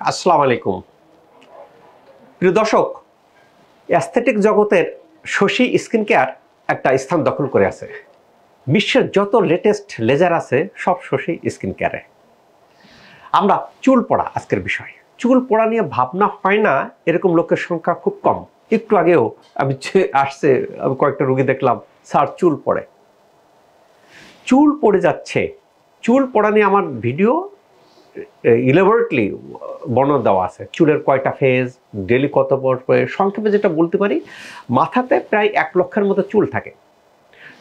আসসালামু আলাইকুম। প্রিয় দর্শক, অ্যাস্থেটিক জগতের শশী স্কিন কেয়ার একটা স্থান দখল করে আছে। বিশ্বের যত লেটেস্ট লেজার আছে সব শশী স্কিন কেয়ারে। আমরা চুল পড়া আজকের বিষয়। চুল পড়া নিয়ে ভাবনা হয় না এরকম লোকের সংখ্যা খুব কম। একটু আগেও আমি কয়েকটা রোগী দেখলাম, স্যার চুল পড়ে। চুল পড়ে যাচ্ছে। চুল পড়া নিয়ে আমার ভিডিও ইলেবরেটলি বর্ণনা দেওয়া আছে। চুলের কয়টা ফেজ, ডেলি কত পরে, সংক্ষেপে যেটা বলতে পারি, মাথাতে প্রায় 1 লক্ষের মতো চুল থাকে।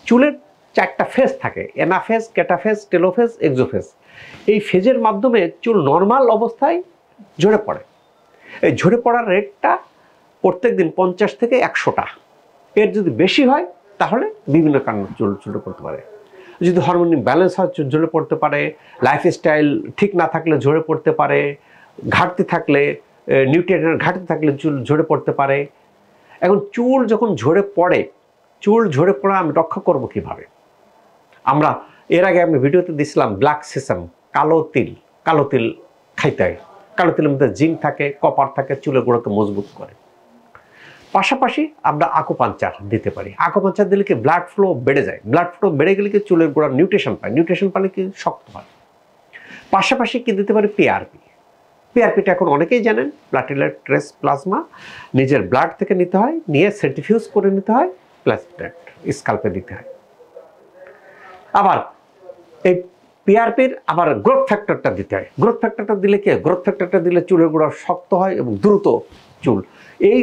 চুলের 4টা ফেজ থাকে, এনাফেজ, ক্যাটাফেজ, টেলোফেজ, এক্সোফেজ। এই ফেজের মাধ্যমে চুল নর্মাল অবস্থায় ঝরে পড়ে। এই ঝরে পড়ার রেটটা প্রত্যেক দিন 50 থেকে 100টা। এর যদি বেশি হয় তাহলে বিভিন্ন কারণে চুল ঝরে পড়তে পারে। যদি হরমোন ব্যালেন্স হয় ঝরে পড়তে পারে, লাইফস্টাইল ঠিক না থাকলে ঝরে পড়তে পারে, ঘাটতি থাকলে, নিউট্রিয়েন্টের ঘাটতি থাকলে চুল ঝরে পড়তে পারে। এখন চুল যখন ঝরে পড়ে, চুল ঝরে পড়া আমি রক্ষা করবো কীভাবে? আমরা এর আগে আমি ভিডিওতে দিয়েছিলাম ব্ল্যাক সেসাম, কালো তিল খাইতে হয়। কালো তিলের মধ্যে জিঙ্ক থাকে, কপার থাকে, চুলের গোড়াকে মজবুত করে। পাশাপাশি আমরা আকুপাঞ্চার দিতে পারি। আকুপাঞ্চার দিলে কি ব্লাড ফ্লো বেড়ে যায়। ব্লাড ফ্লো বেড়ে গেলে কি চুলের গোড়া নিউট্রিশন পায়, নিউট্রিশন পালে কি শক্ত হয়। পাশাপাশি কি দিতে পারি? পিআরপি। পিআরপিটা এখন অনেকেই জানেন, প্লাটিলেট ট্রেস প্লাজমা। নিজের ব্লাড থেকে নিতে হয়, নিয়ে সেন্ট্রিফিউজ করে নিতে হয়, প্লাস্টেট স্কাল্পে দিতে হয়। আবার এই পিআরপির আবার গ্রোথ ফ্যাক্টরটা দিতে হয়। গ্রোথ ফ্যাক্টরটা দিলে কি? গ্রোথ ফ্যাক্টরটা দিলে চুলের গোড়া শক্ত হয় এবং দ্রুত চুল। এই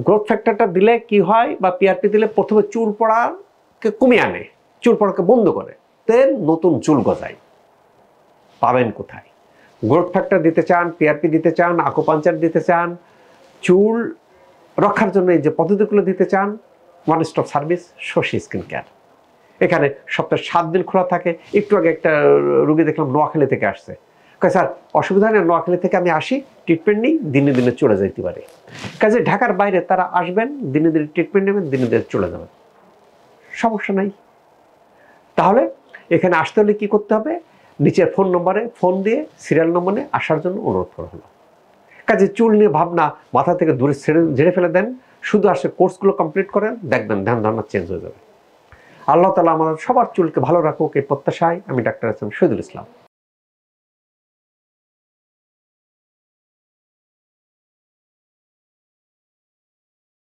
গ্রোথ ফ্যাক্টরটা দিলে কি হয়, বা পিআরপি দিলে প্রথমে চুল পড়াকে কমিয়ে আনে, চুল পড়াকে বন্ধ করে, দেন নতুন চুল গজায়। পাবেন কোথায়? গ্রোথ ফ্যাক্টর দিতে চান, পিআরপি দিতে চান, আকুপাঞ্চার দিতে চান, চুল রক্ষার জন্য এই যে পদ্ধতিগুলো দিতে চান, one stop service Shashi skin care. এখানে সপ্তাহে 7 দিন খোলা থাকে। একটু আগে একটা রোগী দেখলাম নোয়াখালী থেকে আসছে। কয় স্যার অসুবিধা নেই, নোয়াখালী থেকে আমি আসি, ট্রিটমেন্ট নিই, দিনে দিনে চলে যাইতে পারে। কাজে ঢাকার বাইরে তারা আসবেন, দিনে দিনে ট্রিটমেন্ট নেবেন, দিনে দিনে চলে যাবেন, সমস্যা নাই। তাহলে এখানে আসতে হলে কী করতে হবে? নিচের ফোন নম্বরে ফোন দিয়ে সিরিয়াল নম্বরে আসার জন্য অনুরোধ করা হলো। কাজে চুল নিয়ে ভাবনা মাথা থেকে দূরে ঝেড়ে ফেলে দেন, শুধু আসে কোর্সগুলো কমপ্লিট করেন, দেখবেন ধ্যান ধারণা চেঞ্জ হয়ে যাবে। আল্লাহ তাআলা আমাদের সবার চুলকে ভালো রাখুক এই প্রত্যাশায় আমি ডাক্তার শহীদুল ইসলাম।